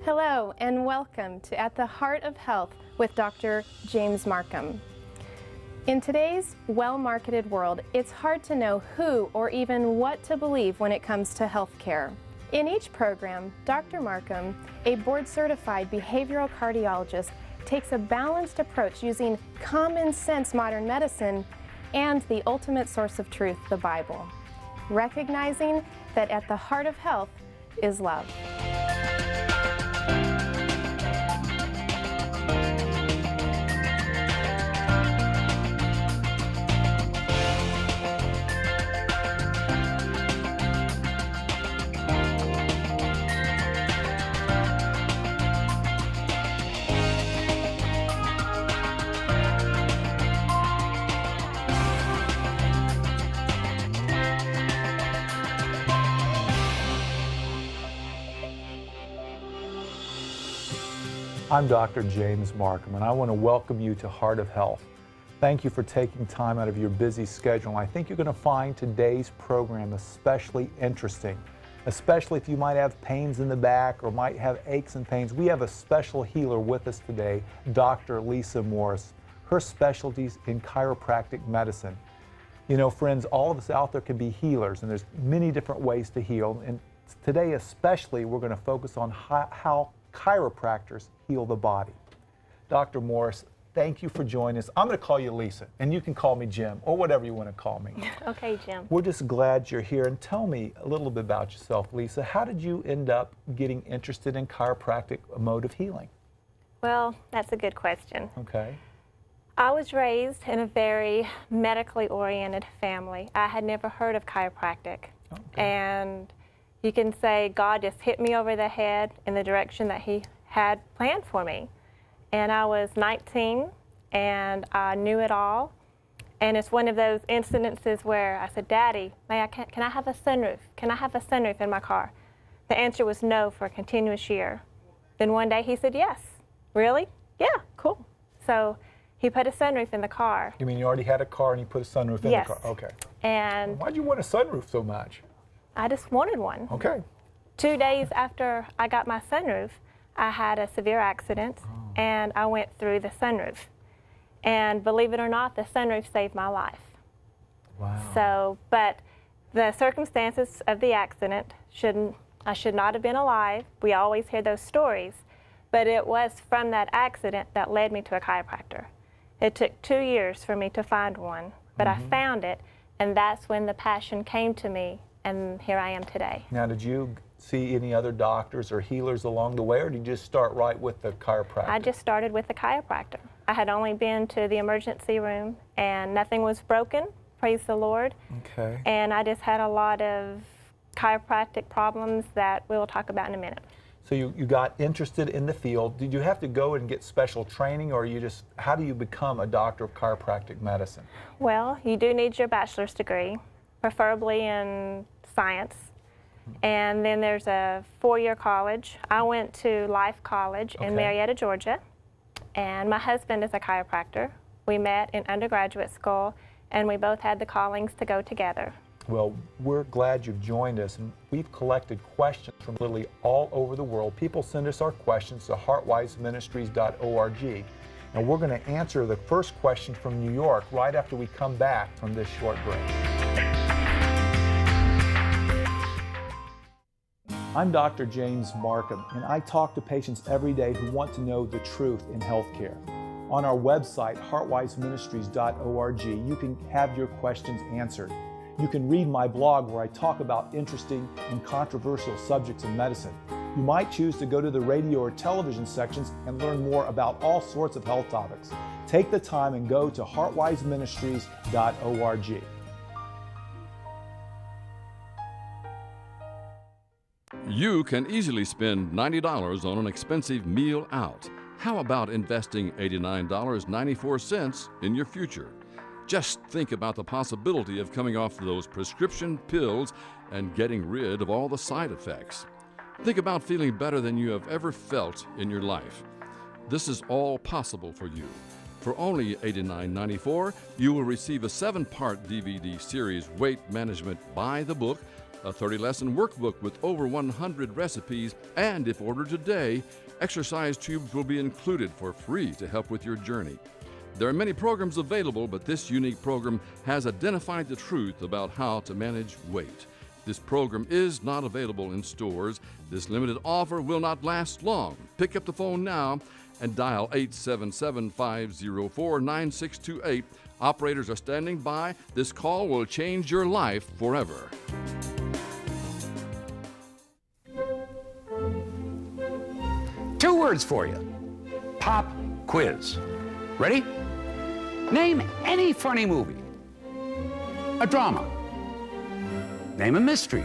Hello and welcome to At the Heart of Health with Dr. James Marcum. In today's well-marketed world, it's hard to know who or even what to believe when it comes to health care. In each program, Dr. Marcum, a board-certified behavioral cardiologist, takes a balanced approach using common sense modern medicine and the ultimate source of truth, the Bible, recognizing that at the heart of health is love. I'm Dr. James Marcum, and I want to welcome you to Heart of Health. Thank you for taking time out of your busy schedule. I think you're going to find today's program especially interesting, especially if you might have pains in the back or might have aches and pains. We have a special healer with us today, Dr. Lisa Morris. Her specialty's in chiropractic medicine. You know, friends, all of us out there can be healers, and there's many different ways to heal. And today especially, we're going to focus on how chiropractors heal the body. Dr. Morris, thank you for joining us. I'm going to call you Lisa, and you can call me Jim, or whatever you want to call me. Okay, Jim. We're just glad you're here. And tell me a little bit about yourself, Lisa. How did you end up getting interested in chiropractic mode of healing? Well, that's a good question. Okay. I was raised in a very medically oriented family. I had never heard of chiropractic. Okay. And you can say God just hit me over the head in the direction that He had planned for me. And I was 19 and I knew it all. And it's one of those incidences where I said, Daddy, can I have a sunroof? Can I have a sunroof in my car? The answer was no for a continuous year. Then one day he said, yes. Really? Yeah, cool. So he put a sunroof in the car. You mean you already had a car and you put a sunroof in Yes. the car? Okay. And Why'd you want a sunroof so much? I just wanted one. Okay. 2 days after I got my sunroof, I had a severe accident and I went through the sunroof. And believe it or not, the sunroof saved my life. Wow. So, but the circumstances of the accident I should not have been alive. We always hear those stories. But it was from that accident that led me to a chiropractor. It took 2 years for me to find one, but I found it, and that's when the passion came to me, and here I am today. Now, did you see any other doctors or healers along the way, or did you just start right with the chiropractor? I just started with the chiropractor. I had only been to the emergency room, and nothing was broken, praise the Lord. Okay. And I just had a lot of chiropractic problems that we will talk about in a minute. So you got interested in the field. Did you have to go and get special training, or how do you become a doctor of chiropractic medicine? Well, you do need your bachelor's degree, preferably in science. And then there's a 4-year college. I went to Life College in Marietta, Georgia. And my husband is a chiropractor. We met in undergraduate school, and we both had the callings to go together. Well, we're glad you've joined us, and we've collected questions from literally all over the world. People send us our questions to heartwiseministries.org. And we're going to answer the first question from New York right after we come back from this short break. I'm Dr. James Marcum, and I talk to patients every day who want to know the truth in healthcare. On our website, heartwiseministries.org, you can have your questions answered. You can read my blog where I talk about interesting and controversial subjects in medicine. You might choose to go to the radio or television sections and learn more about all sorts of health topics. Take the time and go to heartwiseministries.org. You can easily spend $90 on an expensive meal out. How about investing $89.94 in your future? Just think about the possibility of coming off those prescription pills and getting rid of all the side effects. Think about feeling better than you have ever felt in your life. This is all possible for you. For only $89.94, you will receive a 7-part DVD series, Weight Management by the Book, a 30-lesson workbook with over 100 recipes, and if ordered today, exercise tubes will be included for free to help with your journey. There are many programs available, but this unique program has identified the truth about how to manage weight. This program is not available in stores. This limited offer will not last long. Pick up the phone now and dial 877-504-9628. Operators are standing by. This call will change your life forever. Two words for you. Pop quiz. Ready? Name any funny movie. A drama. Name a mystery.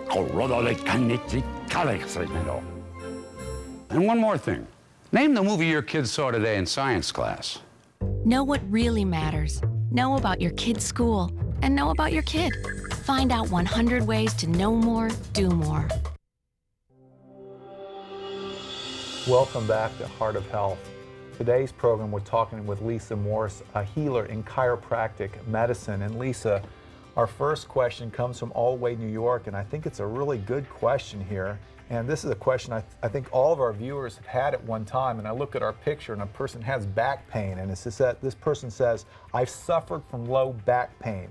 And one more thing. Name the movie your kids saw today in science class. Know what really matters. Know about your kid's school and know about your kid. Find out 100 ways to know more, do more. Welcome back to Heart of Health. Today's program, we're talking with Lisa Morse, a healer in chiropractic medicine. And Lisa, our first question comes from all the way New York, and I think it's a really good question here. And this is a question I think all of our viewers have had at one time. And I look at our picture, and a person has back pain, and it's just that this person says, "I've suffered from low back pain."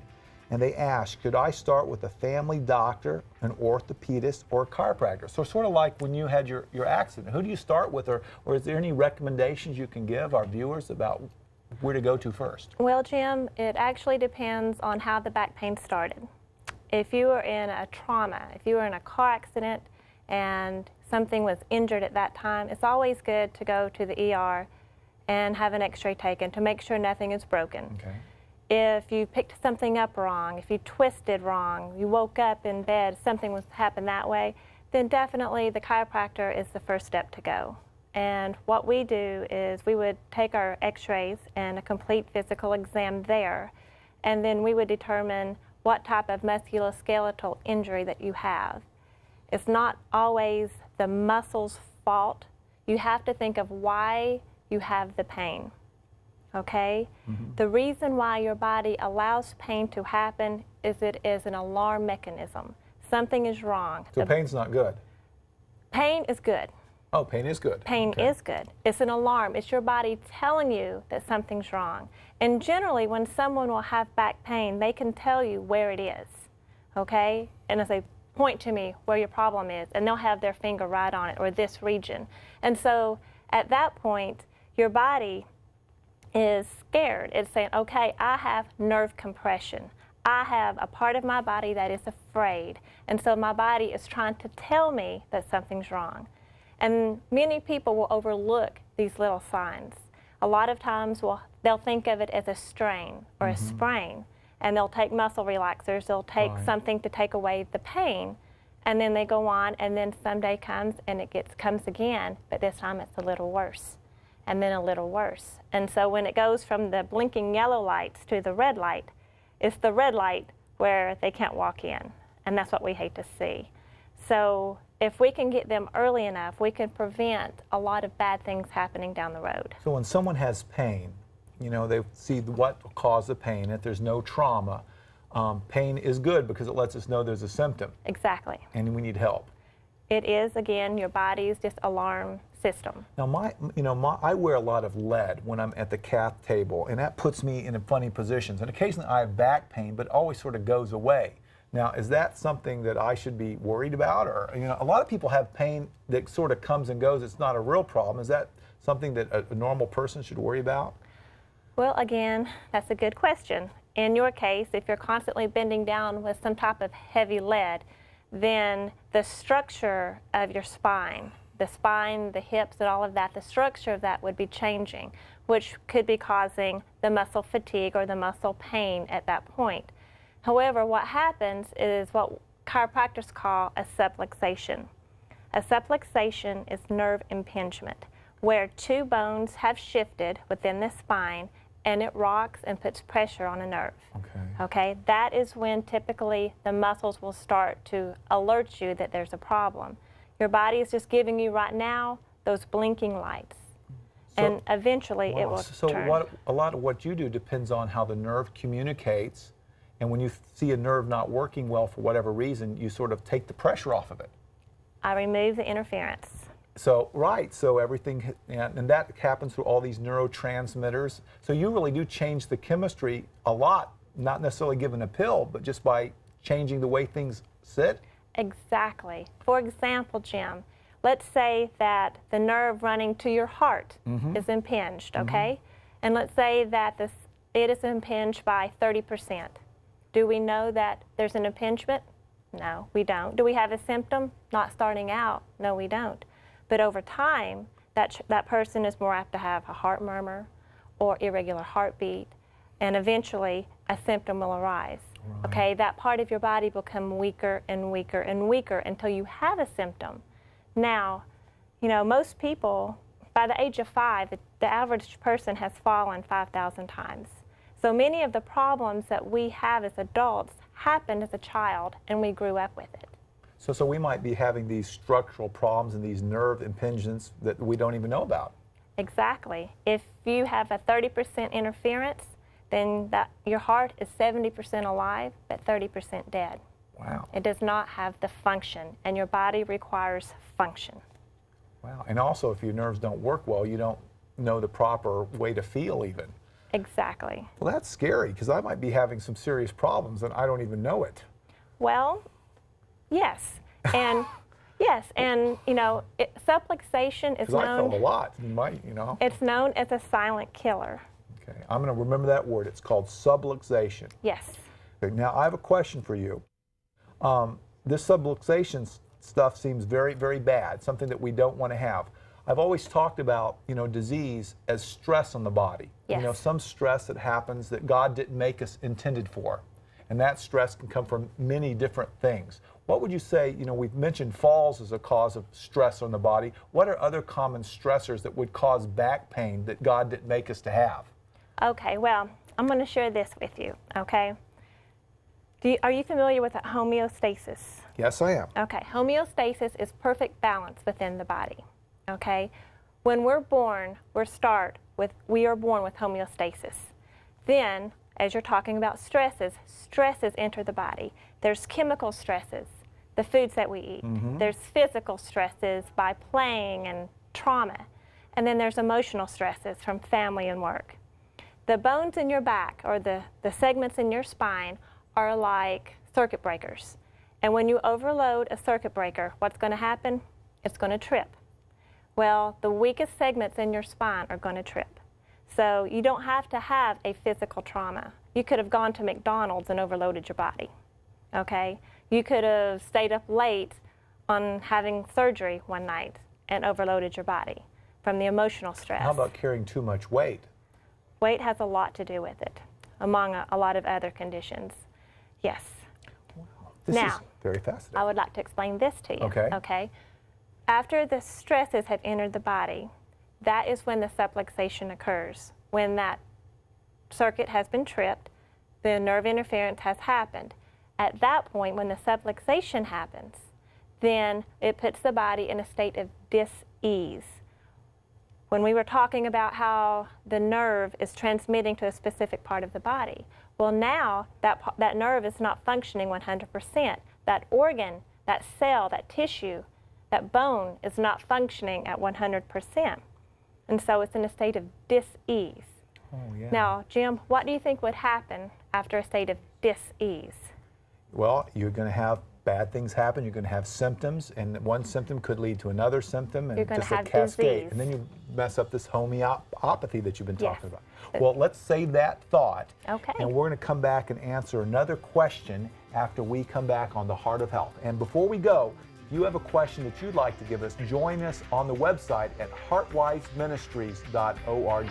And they ask, should I start with a family doctor, an orthopedist, or a chiropractor? So sort of like when you had your accident, who do you start with, or is there any recommendations you can give our viewers about where to go to first? Well, Jim, it actually depends on how the back pain started. If you were in a trauma, if you were in a car accident and something was injured at that time, it's always good to go to the ER and have an x-ray taken to make sure nothing is broken. Okay. If you picked something up wrong, if you twisted wrong, you woke up in bed, something was happened that way, then definitely the chiropractor is the first step to go. And what we do is we would take our x-rays and a complete physical exam there, and then we would determine what type of musculoskeletal injury that you have. It's not always the muscle's fault. You have to think of why you have the pain. Okay? Mm-hmm. The reason why your body allows pain to happen is it is an alarm mechanism. Something is wrong. So pain's not good? Pain is good. Oh, pain is good. Pain is good. It's an alarm. It's your body telling you that something's wrong. And generally, when someone will have back pain, they can tell you where it is. Okay? And as they point to me where your problem is, and they'll have their finger right on it, or this region. And so at that point, your body is scared. It's saying, okay, I have nerve compression. I have a part of my body that is afraid. And so my body is trying to tell me that something's wrong. And many people will overlook these little signs. A lot of times they'll think of it as a strain or a sprain, and they'll take muscle relaxers, they'll take something to take away the pain, and then they go on, and then someday comes and it comes again, but this time it's a little worse. And then a little worse. And so when it goes from the blinking yellow lights to the red light, it's the red light where they can't walk in. And that's what we hate to see. So if we can get them early enough, we can prevent a lot of bad things happening down the road. So when someone has pain, you know, they see what caused the pain. If there's no trauma, pain is good because it lets us know there's a symptom. Exactly. And we need help. It is, again, your body's just alarm system. Now, I wear a lot of lead when I'm at the cath table, and that puts me in funny positions. And occasionally I have back pain, but it always sort of goes away. Now, is that something that I should be worried about? Or, you know, a lot of people have pain that sort of comes and goes. It's not a real problem. Is that something that a normal person should worry about? Well, again, that's a good question. In your case, if you're constantly bending down with some type of heavy lead, then the structure of your spine, the hips, and all of that, the structure of that would be changing, which could be causing the muscle fatigue or the muscle pain at that point. However, what happens is what chiropractors call a subluxation. A subluxation is nerve impingement, where two bones have shifted within the spine and it rocks and puts pressure on a nerve. Okay, that is when typically the muscles will start to alert you that there's a problem. Your body is just giving you right now those blinking lights, and eventually it will turn. So a lot of what you do depends on how the nerve communicates and when you see a nerve not working well for whatever reason, you sort of take the pressure off of it. I remove the interference. So, right, so everything, and that happens through all these neurotransmitters. So you really do change the chemistry a lot, not necessarily giving a pill, but just by changing the way things sit? Exactly. For example, Jim, let's say that the nerve running to your heart is impinged, okay? And let's say that it is impinged by 30%. Do we know that there's an impingement? No, we don't. Do we have a symptom? Not starting out. No, we don't. But over time, that person is more apt to have a heart murmur or irregular heartbeat, and eventually a symptom will arise. Right. Okay, that part of your body will become weaker and weaker and weaker until you have a symptom. Now, you know, most people, by the age of 5, the average person has fallen 5,000 times. So many of the problems that we have as adults happened as a child, and we grew up with it. So we might be having these structural problems and these nerve impingements that we don't even know about. Exactly. If you have a 30% interference, then your heart is 70% alive, but 30% dead. Wow. It does not have the function, and your body requires function. Wow. And also, if your nerves don't work well, you don't know the proper way to feel even. Exactly. Well, that's scary, because I might be having some serious problems and I don't even know it. Well, yes. And yes, and you know, subluxation is known. I felt a lot. You might, you know. It's known as a silent killer. Okay. I'm going to remember that word. It's called subluxation. Yes. Okay, now I have a question for you. This subluxation stuff seems very, very bad, something that we don't want to have. I've always talked about, you know, disease as stress on the body. Yes. You know, some stress that happens that God didn't make us intended for. And that stress can come from many different things. What would you say, you know, we've mentioned falls as a cause of stress on the body. What are other common stressors that would cause back pain that God didn't make us to have? Okay, well, I'm going to share this with you, okay? Are you familiar with homeostasis? Yes, I am. Okay, homeostasis is perfect balance within the body, okay? When we're born, we are born with homeostasis. Then, as you're talking about stresses enter the body. There's chemical stresses, the foods that we eat. There's physical stresses by playing and trauma. And then there's emotional stresses from family and work. The bones in your back, or the segments in your spine, are like circuit breakers. And when you overload a circuit breaker, what's going to happen? It's going to trip. Well, the weakest segments in your spine are going to trip. So you don't have to have a physical trauma. You could have gone to McDonald's and overloaded your body, okay? You could have stayed up late on having surgery one night and overloaded your body from the emotional stress. How about carrying too much weight? Weight has a lot to do with it, among a lot of other conditions. Yes. Wow. This is very fascinating. I would like to explain this to you. Okay. Okay. After the stresses have entered the body, that is when the subluxation occurs. When that circuit has been tripped, the nerve interference has happened. At that point, when the subluxation happens, then it puts the body in a state of dis-ease. When we were talking about how the nerve is transmitting to a specific part of the body, well, now that nerve is not functioning 100%. That organ, that cell, that tissue, that bone is not functioning at 100%. And so it's in a state of dis-ease. Oh, yeah. Now, Jim, what do you think would happen after a state of dis-ease? Well, you're going to have bad things happen. You're going to have symptoms, and one symptom could lead to another symptom, and just a cascade. Disease. And then you mess up this homeopathy that you've been talking about. Well, let's save that thought. Okay. And we're going to come back and answer another question after we come back on The Heart of Health. And before we go, if you have a question that you'd like to give us, join us on the website at heartwiseministries.org.